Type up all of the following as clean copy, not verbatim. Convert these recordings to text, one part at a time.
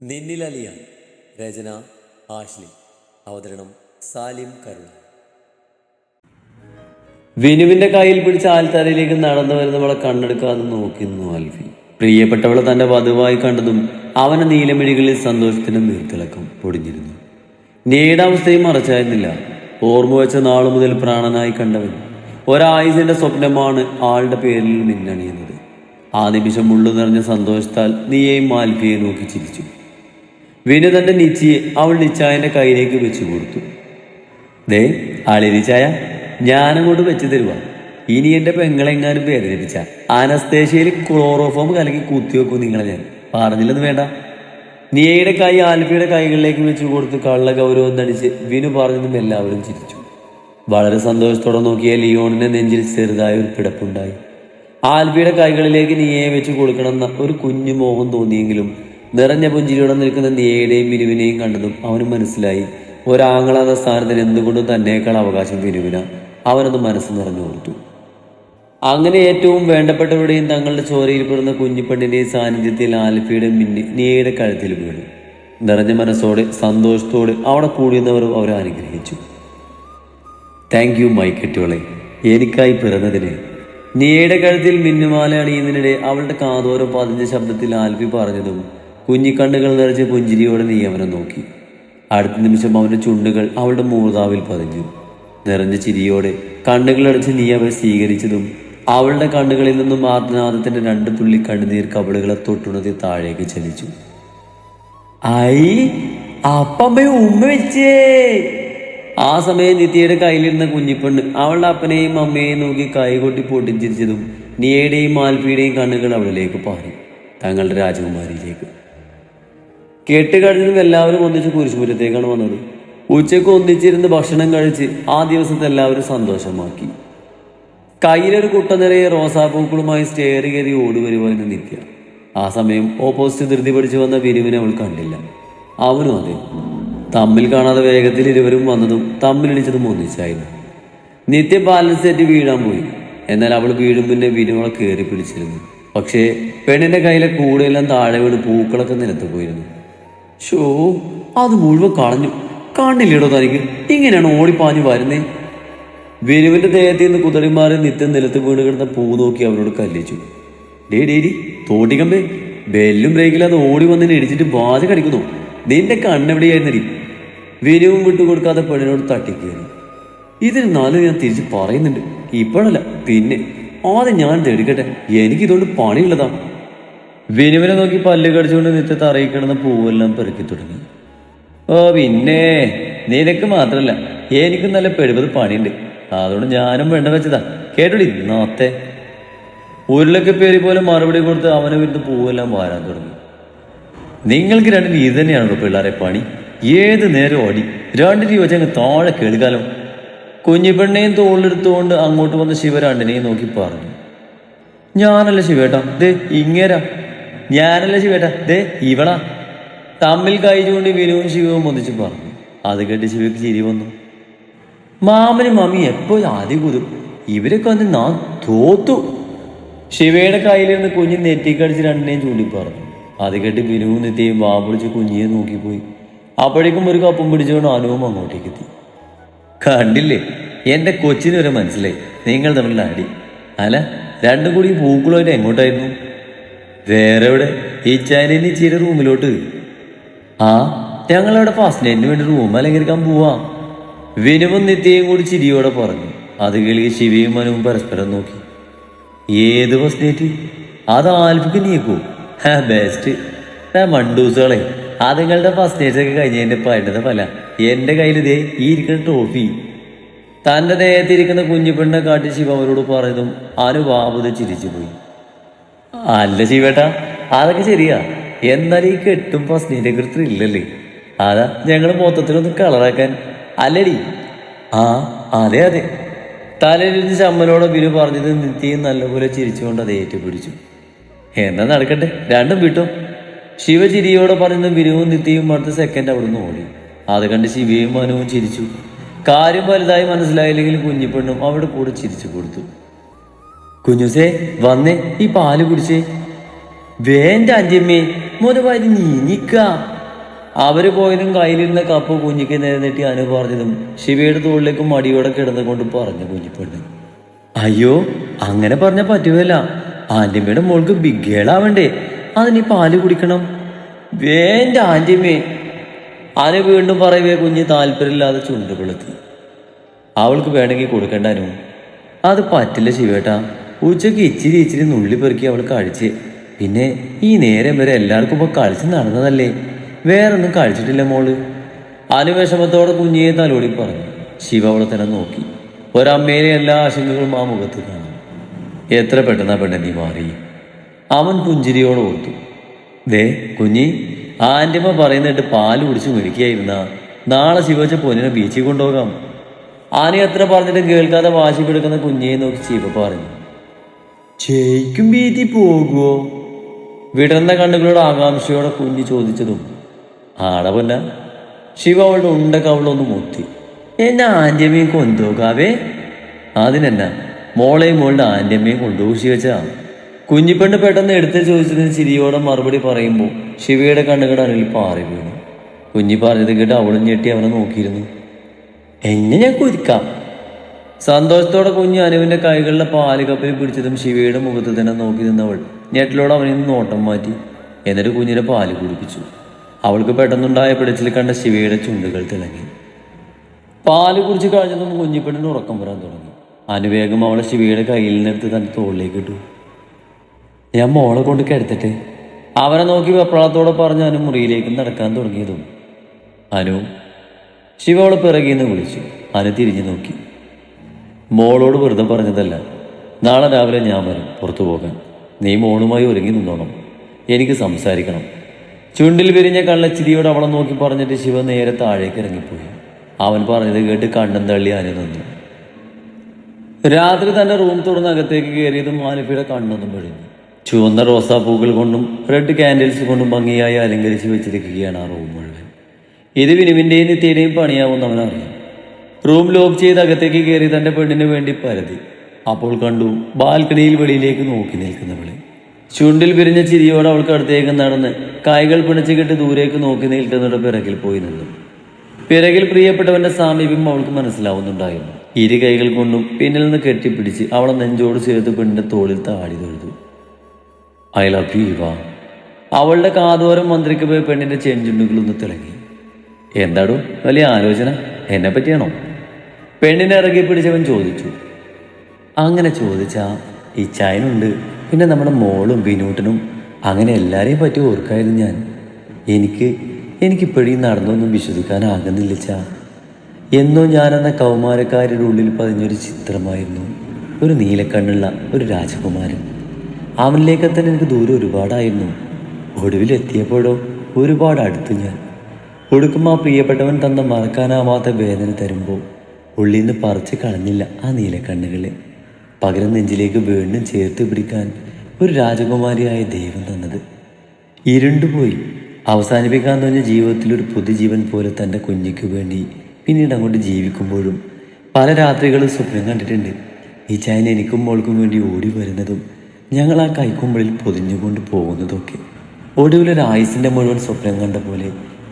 നിന്നിലലിയ രചന Ashley. അവതരണം സാലിം കരുണ. വിനുവിന്റെ കയ്യിൽ പിടിച്ച ആൽത്തറയിലേക്ക് നടന്നു വരുന്നവളെ കണ്ണെടുക്കാതെ നോക്കുന്നു ആൽഫി. പ്രിയപ്പെട്ടവളെ തന്റെ വധുവായി കണ്ടതും അവന്റെ നീലമിഴികളിൽ സന്തോഷത്തിന്റെ നീർത്തിളക്കം പൊടിഞ്ഞിരുന്നു. നീയുടെ അവസ്ഥയും മറച്ചായിരുന്നില്ല. ഓർമ്മ വെച്ച നാളു മുതൽ പ്രാണനായി കണ്ടവൻ ഒരായുസിന്റെ സ്വപ്നമാണ് ആളുടെ പേരിൽ മിന്നണിയുന്നത്. ആ നിമിഷം ഉള്ളു നിറഞ്ഞ സന്തോഷത്താൽ നീയെയും ആൽഫിയെ നോക്കി ചിരിച്ചു. വിനു തന്റെ നിച്ചിയെ അവൾ നിച്ചായന്റെ കയ്യിലേക്ക് വെച്ചു കൊടുത്തു. ദേ അളിരിച്ചായ, ഞാനങ്ങോട്ട് വെച്ച് തരുക. ഇനി എന്റെ പെങ്ങളെങ്ങാനും വേദനിപ്പിച്ച അനസ്തേഷ്യയിൽ ക്ലോറോഫോം കലക്കി കുത്തിവെക്കും നിങ്ങളെ ഞാൻ. പറഞ്ഞില്ലെന്ന് വേണ്ട. നിയയുടെ കൈ ആൽഫിയുടെ കൈകളിലേക്ക് വെച്ചു കൊടുത്ത് കള്ള ഗൗരവം നടിച്ച് വിനു പറഞ്ഞതും എല്ലാവരും ചിരിച്ചു. വളരെ സന്തോഷത്തോടെ നോക്കിയ ലിയോണിന്റെ നെഞ്ചിൽ ചെറുതായ ഒരു പിടപ്പുണ്ടായി. ആൽഫിയുടെ കൈകളിലേക്ക് നിയയെ വെച്ച് കൊടുക്കണമെന്ന ഒരു കുഞ്ഞു മോഹം തോന്നിയെങ്കിലും നിറഞ്ഞ പുഞ്ചിരിയോടെ നിൽക്കുന്ന നിയയുടെയും വിനുവിനെയും കണ്ടതും അവന് മനസ്സിലായി ഒരാങ്ങളെന്ന സ്ഥാനത്തിന് എന്തുകൊണ്ടും തന്നേക്കാൾ അവകാശം വിനുവിന. അവനൊന്ന് മനസ്സ് നിറഞ്ഞു കൊടുത്തു. അങ്ങനെ ഏറ്റവും വേണ്ടപ്പെട്ടവരുടെയും തങ്ങളുടെ ചോരയിൽ പിറന്ന കുഞ്ഞിപ്പെണ്ണിന്റെയും സാന്നിധ്യത്തിൽ ആൽഫിയുടെ മിന്നി നിയയുടെ കഴുത്തിൽ വീണു. നിറഞ്ഞ മനസ്സോടെ സന്തോഷത്തോടെ അവിടെ കൂടിയുന്നവർ അവരെ അനുഗ്രഹിച്ചു. താങ്ക് യു മൈ കെട്ടിയോളെ, എനിക്കായി പിറന്നതിന്. നിയയുടെ കഴുത്തിൽ മിന്നുമാല അണിയുന്നതിനിടെ അവളുടെ കാതോരം പതിഞ്ഞ ശബ്ദത്തിൽ ആൽഫി പറഞ്ഞതും കുഞ്ഞിക്കണ്ണുകൾ നിറച്ച് പുഞ്ചിരിയോടെ നീ അവനെ നോക്കി. അടുത്ത നിമിഷം അവന്റെ ചുണ്ടുകൾ അവളുടെ മൂർധാവിൽ പതിഞ്ഞു. നിറഞ്ഞ ചിരിയോടെ കണ്ണുകളടച്ച് നീ അവരെ സ്വീകരിച്ചതും അവളുടെ കണ്ണുകളിൽ നിന്നും ആർദ്രനാഥത്തിന്റെ 2 തുള്ളി കണ്ണുനീർ കവിളുകളെ തൊട്ടുണർത്തി താഴേക്ക് ചലിച്ചു. ഐ അപ്പമ്മ ഉമ്മ വെച്ചേ. ആ സമയം നിത്യയുടെ കയ്യിലിരുന്ന കുഞ്ഞിപ്പെണ്ണ് അവളുടെ അപ്പനെയും അമ്മയെയും നോക്കി കൈകൊട്ടി പൊട്ടിച്ചിരിച്ചതും നിയയുടെയും ആൽഫിയുടെയും കണ്ണുകൾ അവളിലേക്ക് പാറി, തങ്ങളുടെ രാജകുമാരിയിലേക്ക്. കെട്ടുകഴിഞ്ഞതും എല്ലാവരും ഒന്നിച്ച് കുരിശുപുരത്തേക്കാണ് വന്നത്. ഉച്ചയ്ക്ക് ഒന്നിച്ചിരുന്ന് ഭക്ഷണം കഴിച്ച് ആ ദിവസത്തെ എല്ലാവരും സന്തോഷമാക്കി. കയ്യിലൊരു കുട്ട നിറയെ റോസാപ്പൂക്കളുമായി സ്റ്റെയർ കയറി ഓടുവരുവായിരുന്നു നിത്യ. ആ സമയം ഓപ്പോസിറ്റ് ധൃതി പിടിച്ചു വന്ന വിനുവിനെ അവൾ കണ്ടില്ല. അവനും അതെ. തമ്മിൽ കാണാതെ വേഗത്തിൽ ഇരുവരും വന്നതും തമ്മിലിടിച്ചതും ഒന്നിച്ചായിരുന്നു. നിത്യ ബാലൻസ് തെറ്റി വീഴാൻ പോയി. എന്നാൽ അവൾ വീഴും പിന്നെ വിനുവളെ കയറി പിടിച്ചിരുന്നു. പക്ഷേ പെണ്ണിന്റെ കയ്യിലെ കൂടെയെല്ലാം താഴെ വീണ് പൂക്കളൊക്കെ നിലത്ത് പോയിരുന്നു. ഷോ, അത് മുഴുവൻ കളഞ്ഞു. കണ്ണില്ലിടോ തനിക്ക്? ഇങ്ങനെയാണ് ഓടിപ്പാഞ്ഞു വരുന്നേ. വിനുവിന്റെ ദേഹത്തിൽ നിന്ന് കുതറിമാറി നിത്യം നിലത്ത് വീണ് കിടന്ന പൂ നോക്കി അവരോട് കല്ലിച്ചു. ഡേഡി തോട്ടിക്കമ്പേ, ബെല്ലും ബ്രേക്കില്ലാതെ ഓടി വന്നിന് ഇടിച്ചിട്ട് ബാധ കടിക്കുന്നു. നിന്റെ കണ്ണെവിടെയായിരുന്നടി? വിനുവും വിട്ടുകൊടുക്കാതെ പെണ്ണിനോട് തട്ടിക്കേറി. ഇതിന് നാലും ഞാൻ തിരിച്ച് പറയുന്നുണ്ട്, ഇപ്പോഴല്ല പിന്നെ. ആദ്യം ഞാൻ തെടുക്കട്ടെ, എനിക്കിതുകൊണ്ട് പണിയുള്ളതാ. വിനുവിനെ നോക്കി പല്ല് കടിച്ചുകൊണ്ട് നിത്യത്തെ അറിയിക്കണമെന്ന പൂവെല്ലാം പെറുക്കി തുടങ്ങി. ഓ പിന്നെ, നിനക്ക് മാത്രല്ല എനിക്കും നല്ല പെടുപത് പണിയുണ്ട്. അതുകൊണ്ട് ഞാനും വെണ്ണ വെച്ചതാ, കേട്ടോടി നാത്തെ. ഉരുളൊക്കെ പേര് പോലെ മറുപടി കൊടുത്ത് അവനെ വിരുന്ന് പൂവെല്ലാം വാരാൻ തുടങ്ങി. നിങ്ങൾക്ക് രണ്ടിന് ഇത് തന്നെയാണല്ലോ പിള്ളേരെ പണി. ഏത് നേരം ഓടി രണ്ടിന് ചോദിച്ചങ്ങ് താഴെ കേൾക്കാലോ. കുഞ്ഞിപ്പെണ്ണയും തോളിലെടുത്തുകൊണ്ട് അങ്ങോട്ട് വന്ന ശിവ രണ്ടിനെയും നോക്കി പറഞ്ഞു. ഞാനല്ല ശിവേട്ടാ, ദേ ഇങ്ങേരാ. ഞാനല്ല ശിവേട്ടാ, ദേ ഇവളാ. തമ്മിൽ കഴിച്ചുകൊണ്ട് വിനുവും ശിവവും ഒന്നിച്ച് പറഞ്ഞു. അത് കേട്ട് ശിവയ്ക്ക് ചിരി വന്നു. മാമനും മമ്മി എപ്പോഴും ആദ്യം കുതും, ഇവരൊക്കെ വന്ന് ഞാൻ തോത്തു. ശിവയുടെ കയ്യിലിരുന്ന് കുഞ്ഞ് നെറ്റിക്കടിച്ച് രണ്ടിനെയും ചൂണ്ടി പറഞ്ഞു. അത് കേട്ട് വിനുവും നിത്യയും വാ പൊളിച്ച് കുഞ്ഞിയെ നോക്കിപ്പോയി. അപ്പോഴേക്കും ഒരു കപ്പും പിടിച്ചുകൊണ്ട് അനുവും അങ്ങോട്ടേക്ക് എത്തി. കണ്ടില്ലേ, എന്റെ കൊച്ചിന് വരെ മനസ്സിലായി നിങ്ങൾ തമ്മിൽ അടി. അല്ല, രണ്ടും കൂടി പൂക്കളുമായിട്ട് എങ്ങോട്ടായിരുന്നു? വേറെ എവിടെ? ഈ ചാനലിന് ഇച്ചിരി റൂമിലോട്ട്. ആ, ഞങ്ങളവിടെ ഫസ്റ്റ് നൈറ്റിന് വേണ്ടി റൂം അലങ്കരിക്കാൻ പോവാ. വിനുവും നിത്യയും കൂടി ചിരിയോടെ പറഞ്ഞു. അത് കേൾക്കി ശിവയും മനുവും പരസ്പരം നോക്കി. ഏത് ഫസ്റ്റ് നൈറ്റ്? അത് ആൽഫിക്ക് നീക്കൂ. ബെസ്റ്റ് മണ്ടൂസുകളെ. അതുങ്ങളുടെ ഫസ്റ്റ് നൈറ്റ്സ് ഒക്കെ കഴിഞ്ഞതിന്റെ പരിണത ഫല എന്റെ കയ്യിൽ ഇതേ ഈ ഇരിക്കുന്ന ട്രോഫി. തന്റെ ദേഹത്തിരിക്കുന്ന കുഞ്ഞുപെണ്ണെ കാട്ടി ശിവ അവരോട് പറഞ്ഞതും അനുവാബുദ ചിരിച്ചു പോയി. അല്ല ശിവേട്ടാ, അതൊക്കെ ശരിയാ. എന്നാൽ ഈ കെട്ടും ഫസ്റ്റ് നൈറ്റിനെ കുറിച്ച് ത്രില്ലല്ലേ? അതാ ഞങ്ങൾ മൊത്തത്തിലൊന്ന് കളറാക്കാൻ അല്ലടി. ആ അതെ അതെ. തലയിലിരുന്ന് ചമ്മലോടെ വിനു പറഞ്ഞത് നിത്യയും നല്ലപോലെ ചിരിച്ചുകൊണ്ട് അത് ഏറ്റുപിടിച്ചു. എന്നാ നടക്കട്ടെ, രണ്ടും വിട്ടോ. ശിവ ചിരിയോടെ പറഞ്ഞ വിനുവും നിത്യയും അടുത്ത സെക്കൻഡ് അവിടുന്ന് ഓടി. അത് കണ്ട് ശിവയും മനുവും ചിരിച്ചു. കാര്യം വലുതായി മനസ്സിലായില്ലെങ്കിൽ കുഞ്ഞിപ്പെണ്ണും അവിടെ കൂടെ ചിരിച്ചു കൊടുത്തു. കുഞ്ഞുസേ വന്നേ, ഈ പാല് കുടിച്ചേ. വേണ്ട അഞ്ചമ്മേ, മുതവാരി നീക്ക. അവര് പോയതും കയ്യിലിരുന്ന കപ്പ് കുഞ്ഞിക്ക് നേരെ നെട്ടി അനു പറഞ്ഞതും ശിവയുടെ തോളിലേക്ക് മടിയോടെ കിടന്നുകൊണ്ട് പറഞ്ഞു കുഞ്ഞിപ്പെണ്ണ്. അയ്യോ, അങ്ങനെ പറഞ്ഞാൽ പറ്റുമല്ല. ആന്റിമ്മയുടെ മോൾക്ക് ബിഗ് ഗേളാവണ്ടേ, അതിന് പാല് കുടിക്കണം. വേണ്ട ആന്റിമ്മേ. അനു വീണ്ടും പറയവേ കുഞ്ഞ് താല്പര്യമില്ലാതെ ചുണ്ടുപിളുത്തി. അവൾക്ക് വേണമെങ്കിൽ കൊടുക്കണ്ട അനു. അത് പറ്റില്ല ശിവേട്ടാ. ഉച്ചയ്ക്ക് ഇച്ചിരി ഇച്ചിരി നുള്ളി പെറുക്കി അവൾ കഴിച്ച്. പിന്നെ ഈ നേരം വരെ എല്ലാവർക്കും ഇപ്പോൾ കളിച്ച് നടന്നതല്ലേ, വേറൊന്നും കഴിച്ചിട്ടില്ല മോള്. അനുവിഷമത്തോടെ കുഞ്ഞിയെ തലോടി പറഞ്ഞു. ശിവ അവളെ തന്നെ നോക്കി. ഒരമ്മയിലെ എല്ലാ ആശങ്കകളും ആ മുഖത്ത് കാണും. എത്ര പെട്ടെന്നാ പെണ്ണെ നീ മാറി. അവൻ പുഞ്ചിരിയോടെ ഓർത്തു. ദേ കുഞ്ഞി, ആന്റിമ്മ പറയുന്നിട്ട് പാല് കുടിച്ച് മേടിക്കുകയായിരുന്ന നാളെ ശിവച്ച പൊന്നിനെ ബീച്ചിൽ കൊണ്ടുപോകാം. ആന എത്ര പറഞ്ഞിട്ട് കേൾക്കാതെ വാശി പിടിക്കുന്ന കുഞ്ഞിയെ നോക്കി ശിവ പറഞ്ഞു. ചേക്കും ബീച്ചിൽ പോകുമോ? വിടർന്ന കണ്ണുകളോട് ആകാംക്ഷയോടെ കുഞ്ഞി ചോദിച്ചതും ആട പൊന്ന. ശിവ അവളുടെ ഉണ്ടൊക്കെ അവളൊന്ന് മുത്തി. എന്നെ ആന്റിയമ്മയും കൊണ്ടുപോകാവേ. അതിനെന്നാ, മോളെയും മോളുടെ ആന്റിയമ്മയും കൊണ്ടുപോകും ശിവച്ചാ. കുഞ്ഞിപ്പെണ്ണ് പെട്ടെന്ന് എടുത്ത് ചോദിച്ചതിന് ചിരിയോടെ മറുപടി പറയുമ്പോൾ ശിവയുടെ കണ്ണുകൾ അനിൽ പാറി വീണു. കുഞ്ഞി പറഞ്ഞത് കേട്ട് അവളും ഞെട്ടി അവനെ നോക്കിയിരുന്നു. എന്നെ ഞാൻ കുതിക്കാം. സന്തോഷത്തോടെ കുഞ്ഞ് അനുവിന്റെ കൈകളിലെ പാല് കപ്പിൽ പിടിച്ചതും ശിവയുടെ മുഖത്ത് തന്നെ നോക്കി നിന്നവൾ ഞെട്ടിലോടെ അവനിൽ നിന്ന് നോട്ടം മാറ്റി. എന്നിട്ട് കുഞ്ഞിനെ പാല് കുടിപ്പിച്ചു. അവൾക്ക് പെട്ടെന്നുണ്ടായ പിടിച്ചിൽ കണ്ട ശിവയുടെ ചുണ്ടുകൾ തിളങ്ങി. പാല് കുടിച്ച് കഴിഞ്ഞതും കുഞ്ഞിപ്പെണ്ണിന് ഉറക്കം വരാൻ തുടങ്ങി. അനുവേഗം അവളെ ശിവയുടെ കയ്യിൽ നിന്നെടുത്ത് തന്റെ തോളിലേക്ക് ഇട്ടു. ഞാൻ മോളെ കൊണ്ട് കിടത്തിട്ട്. അവനെ നോക്കി വെപ്രാളത്തോടെ പറഞ്ഞ് അനു മുറിയിലേക്ക് നടക്കാൻ തുടങ്ങിയതും അനു. ശിവ അവളെ പിറകിന്ന് വിളിച്ചു. അനു തിരിഞ്ഞു നോക്കി. മോളോട് വെറുതെ പറഞ്ഞതല്ല. നാളെ രാവിലെ ഞാൻ വരും പുറത്തു പോകാൻ. നീ മോളുമായി ഒരുങ്ങി നിന്നോണം. എനിക്ക് സംസാരിക്കണം. ചുണ്ടിൽ വിരിഞ്ഞ കള്ളച്ചിരിയോട് അവളെ നോക്കി പറഞ്ഞിട്ട് ശിവ നേരെ താഴേക്ക് ഇറങ്ങിപ്പോയി. അവൻ പറഞ്ഞത് കേട്ട് കണ്ണും തള്ളി അനു നിന്നു. രാത്രി തന്റെ റൂം തുറന്ന് അകത്തേക്ക് കയറിയതും മാലിഫയുടെ കണ്ണൊന്നും പിഴിഞ്ഞു. ചുവന്ന റോസാപ്പൂക്കൾ കൊണ്ടും റെഡ് കാൻഡിൽസ് കൊണ്ടും ഭംഗിയായി അലങ്കരിച്ച് വെച്ചിരിക്കുകയാണ് ആ റൂം മുഴുവൻ. ഇത് വിനുവിൻ്റെയും നിത്യയുടെയും പണിയാവുമെന്ന് അവനറിയാം. റൂം ലോക്ക് ചെയ്ത് അകത്തേക്ക് കയറി തന്റെ പെണ്ണിന് വേണ്ടി പരതി. അപ്പോൾ കണ്ടു ബാൽക്കണിയിൽ വെളിയിലേക്ക് നോക്കി നിൽക്കുന്നവളെ. ചുണ്ടിൽ പിരിഞ്ഞ ചിരിയോടെ അവൾക്ക് അടുത്തേക്ക് നടന്ന് കൈകൾ പിണച്ചു കെട്ടി ദൂരേക്ക് നോക്കി നിൽക്കുന്നവരുടെ പിറകിൽ പോയി നിന്നു. പിറകിൽ പ്രിയപ്പെട്ടവന്റെ സാമീപ്യം അവൾക്ക് മനസ്സിലാവുന്നുണ്ടായിരുന്നു. ഇരു കൈകൾ കൊണ്ടും പിന്നിൽ നിന്ന് കെട്ടിപ്പിടിച്ച് അവളെ നെഞ്ചോട് ചേർത്ത് പെണ്ണിന്റെ തോളിൽ താടി തൊഴുതു. ഐ ലവ് യു ഇവ. അവളുടെ കാതോരം മന്ത്രിക്ക് പോയി പെണ്ണിന്റെ ചെഞ്ചുണ്ടുകളൊന്ന് തിളങ്ങി. എന്താടോ വലിയ ആലോചന, എന്നെ പറ്റിയാണോ? പെണ്ണിനെ ഇറങ്ങി പിടിച്ചവൻ ചോദിച്ചു. അങ്ങനെ ചോദിച്ചാ ഇച്ചായനുണ്ട്, പിന്നെ നമ്മുടെ മോളും ബിനൂട്ടനും, അങ്ങനെ എല്ലാരെയും പറ്റി ഓർക്കായിരുന്നു ഞാൻ. എനിക്കിപ്പോഴും നടന്നൊന്നും വിശ്വസിക്കാനാകുന്നില്ല ചാ. എന്നോ ഞാനെന്ന കൗമാരക്കാരുടെ ഉള്ളിൽ പതിഞ്ഞൊരു ചിത്രമായിരുന്നു. ഒരു നീലക്കണ്ണുള്ള ഒരു രാജകുമാരൻ. അവനിലേക്ക് തന്നെ എനിക്ക് ദൂരം ഒരുപാടായിരുന്നു. ഒടുവിലെത്തിയപ്പോഴോ ഒരുപാട് അടുത്തു ഞാൻ. ഒടുക്കും ആ പ്രിയപ്പെട്ടവൻ തന്ന മറക്കാനാവാത്ത വേദന തരുമ്പോൾ ഉള്ളിൽ നിന്ന് പറിച്ച് കളഞ്ഞില്ല ആ നീലക്കണ്ണുകളെ. പകരം നെഞ്ചിലേക്ക് വീണ്ടും ചേർത്ത് പിടിക്കാൻ ഒരു രാജകുമാരിയായ ദൈവം തന്നത്. ഇരുണ്ടുപോയി. അവസാനിപ്പിക്കാൻ തോന്നിയ ജീവിതത്തിൽ ഒരു പുതുജീവൻ പോലെ തൻ്റെ കുഞ്ഞിക്ക് വേണ്ടി പിന്നീട് അങ്ങോട്ട് ജീവിക്കുമ്പോഴും പല രാത്രികളും സ്വപ്നം കണ്ടിട്ടുണ്ട്. ഈ ചായന എനിക്കും മോൾക്കും വേണ്ടി ഓടി വരുന്നതും ഞങ്ങൾ ആ കൈക്കുമ്പിളിൽ പൊതിഞ്ഞുകൊണ്ട് പോകുന്നതൊക്കെ. ഒടുവിലൊരായുസിൻ്റെ മുഴുവൻ സ്വപ്നം കണ്ട പോലെ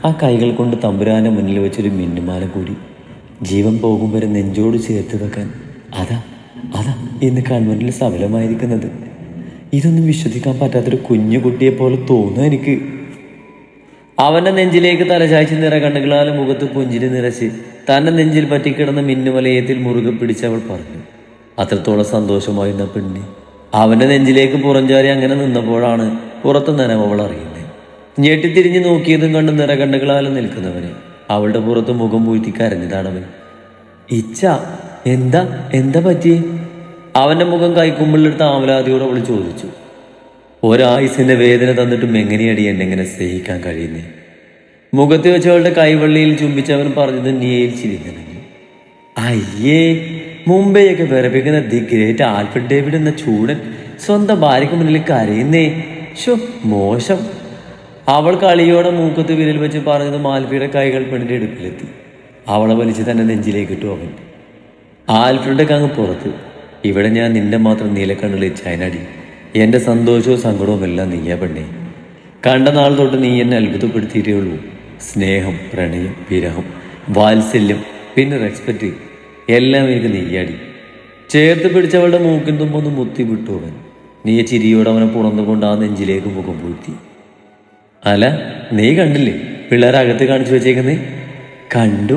ആ കൈകൾ കൊണ്ട് തമ്പുരാൻ്റെ മുന്നിൽ വെച്ചൊരു മിന്നുമാല കൂടി ജീവൻ പോകും വരെ നെഞ്ചോട് ചേർത്ത് വെക്കാൻ അതാ ഇന്ന് കൺവെന്റിൽ സഫലമായിരിക്കുന്നത്. ഇതൊന്നും വിശ്വസിക്കാൻ പറ്റാത്തൊരു കുഞ്ഞു കുട്ടിയെ പോലെ തോന്നുന്നു എനിക്ക്. അവന്റെ നെഞ്ചിലേക്ക് തലചായ്ച്ച് നിറകണ്ണുകളാൽ മുഖത്ത് പുഞ്ചിരി നിറച്ച് തന്റെ നെഞ്ചിൽ പറ്റിക്കിടന്ന മിന്നുമലയത്തിൽ മുറുകെ പിടിച്ചവൾ പറഞ്ഞു. അത്രത്തോളം സന്തോഷമായിരുന്ന പെണ്ണി അവന്റെ നെഞ്ചിലേക്ക് പുറഞ്ചാരി അങ്ങനെ നിന്നപ്പോഴാണ് പുറത്ത് നനവ് അവൾ അറിയുന്നത്. ഞെട്ടിത്തിരിഞ്ഞ് നോക്കിയതും കണ്ട് നിറകണ്ണുകളാൽ നിൽക്കുന്നവനെ അവളുടെ പുറത്ത് മുഖം പൂഴ്ത്തി കരഞ്ഞതാണവൻ. ഇച്ച എന്താ പറ്റി? അവന്റെ മുഖം കൈക്കുമ്പിളെടുത്ത് ആവലാതിയോട് അവൾ ചോദിച്ചു. ഒരായുസിന്റെ വേദന തന്നിട്ടും എങ്ങനെയടി എന്നെങ്ങനെ സ്നേഹിക്കാൻ കഴിയുന്നേ? മുഖത്ത് വെച്ചവളുടെ കൈവള്ളിയിൽ ചുംബിച്ചവൻ പറഞ്ഞത് നീയിൽ ചിരിഞ്ഞു. അയ്യേ, മുംബൈയൊക്കെ വിറപ്പിക്കുന്ന ദി ഗ്രേറ്റ് ആൽഫ്രഡ് ഡേവിഡ് എന്ന ചൂടൻ സ്വന്തം ഭാര്യയ്ക്ക് മുന്നിൽ കരയുന്നേ. ഷോ, മോശം. അവൾ കളിയോടെ മൂക്കത്ത് വിരൽ വെച്ച് പറഞ്ഞത് ആൽഫിയുടെ കൈകൾ പെണ്ണിന്റെ ഇടുപ്പിലെത്തി. അവളെ വലിച്ച് തന്നെ നെഞ്ചിലേക്ക് ഇട്ടു അവൻ. ആൽഫ്രഡ് അങ്ങ് പുറത്ത്. ഇവിടെ ഞാൻ നിന്റെ മാത്രം നീലക്കണ്ണുള്ള ചൈനടി. എൻ്റെ സന്തോഷവും സങ്കടവും എല്ലാം നീയാ പെണ്ണേ. കണ്ട നാൾ തൊട്ട് നീ എന്നെ അത്ഭുതപ്പെടുത്തിയിട്ടേ ഉള്ളൂ. സ്നേഹം, പ്രണയം, വിരഹം, വാത്സല്യം, പിന്നെ റെസ്പെക്റ്റ് എല്ലാം എനിക്ക് നെയ്യാടി. ചേർത്ത് പിടിച്ചവളുടെ മൂക്കിൻ തുമ്പൊന്ന് മുത്തി വിട്ടു അവൻ. നീ ചിരിയോടെ അവനെ പുണർന്നുകൊണ്ട് ആ നെഞ്ചിലേക്ക് മുഖം പൂഴ്ത്തി. അല്ല, നീ കണ്ടില്ലേ പിള്ളേരകത്ത് കാണിച്ചു വെച്ചേക്കുന്നേ? കണ്ടു.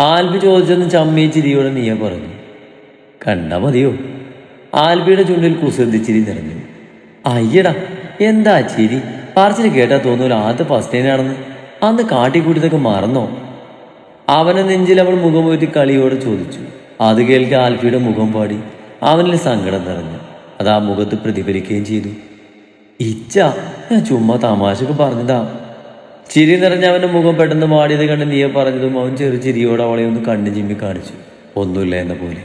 ആൽബി ചോദിച്ചെന്ന് ചമ്മി ചിരിയോടെ നീയ പറഞ്ഞു. കണ്ടാ മതിയോ? ആൽബിയുടെ ചുണ്ടിൽ കുസൃതിച്ചിരി നിറഞ്ഞു. അയ്യടാ, എന്താ ചിരി? പറച്ചിൽ കേട്ടാ തോന്നൂല ആദ്യത്തെ ഫസ്റ്റ് ടൈമാണെന്ന്. അന്ന് കാട്ടിക്കൂട്ടിയതൊക്കെ മറന്നോ? അവനെ നെഞ്ചിൽ അവൾ മുഖം പോയിട്ട് കളിയോടെ ചോദിച്ചു. അത് കേൾക്കെ ആൽഫിയുടെ മുഖം പാടി അവനിൽ സങ്കടം നിറഞ്ഞു. അത് ആ മുഖത്ത് പ്രതിഫലിക്കുകയും ചെയ്തു. ഇച്ച, ഞാൻ ചുമ്മാ തമാശക്ക് പറഞ്ഞതാ. ചിരി നിറഞ്ഞ അവൻ്റെ മുഖം പെട്ടെന്ന് വാടിയത് കണ്ട് നീയെ പറഞ്ഞതും അവൻ ചെറു ചിരിയോടെ അവളെ ഒന്ന് കണ്ണു ചിമ്മി കാണിച്ചു. ഒന്നുമില്ല എന്ന പോലെ.